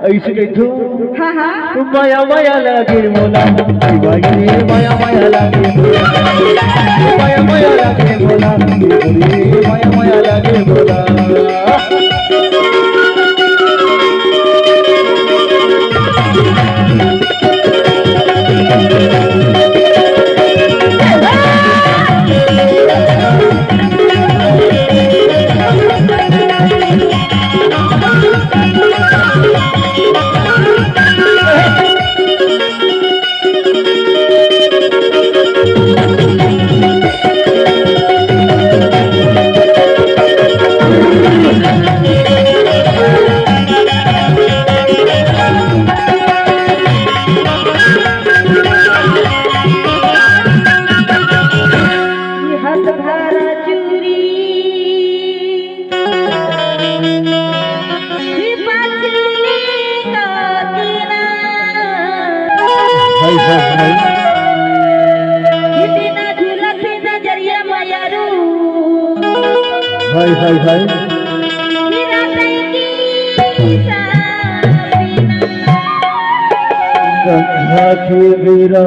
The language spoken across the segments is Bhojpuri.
ऐसे कहतो हाँ हाँ माया माया लागे मोला बाई रे माया माया लागे मोला माया माया लागे मोला माया माया लागे मोला हाय हाय हाय संध्या के वीरा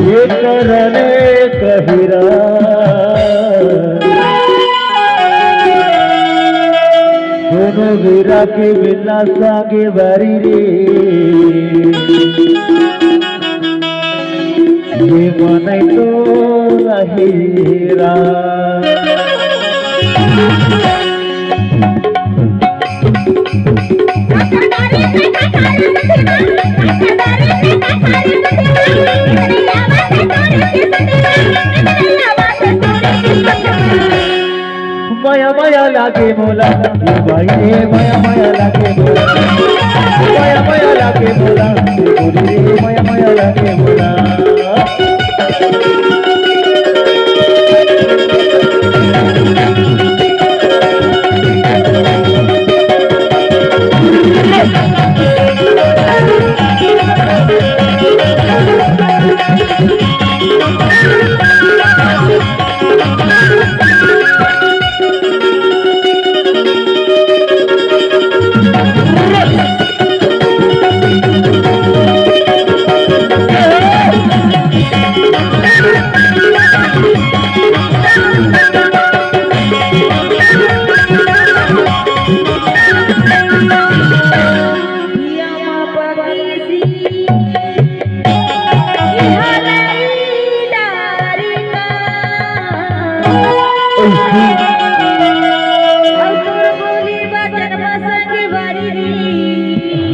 ये करने कहिरा दोनों वीरा के मिलना सागे बारी रे ये मनाई तो हीरा माया माया लागे मोला बाई रे माया माया लागे मोला माया माया लागे मोला माया माया लागे मोला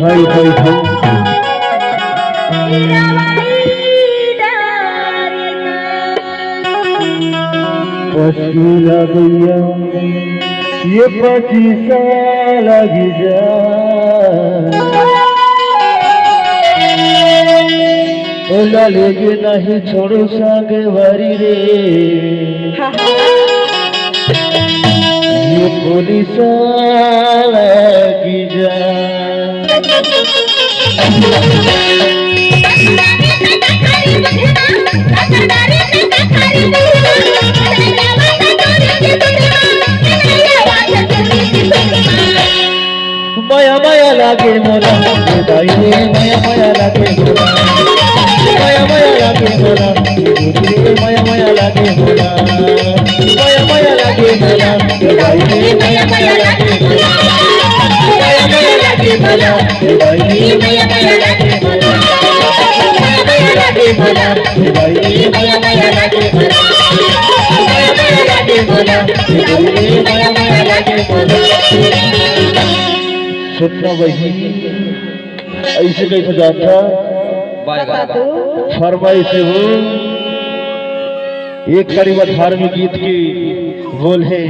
हाय हाय हाय पसीना भैया ये 25 साल लगी जा ओला लेके नहीं छोड़ो सागे वारी रे ये पुलिस लगी जा माया माया लागे मोला बाई रे माया माया लागे मोला माया माया लागे मोला माया माया लागे मोला माया माया लागे मोला बाई रे माया माया लागे मोला माया माया लागे मोला बाई रे माया माया लागे मोला माया माया लागे मोला बाई रे माया माया लागे मोला माया माया लागे मोला बाई रे माया माया लागे मोला सुनना वही ऐसे कैसे जाता फरमाई से हो एक करीब धार्मिक गीत की बोल है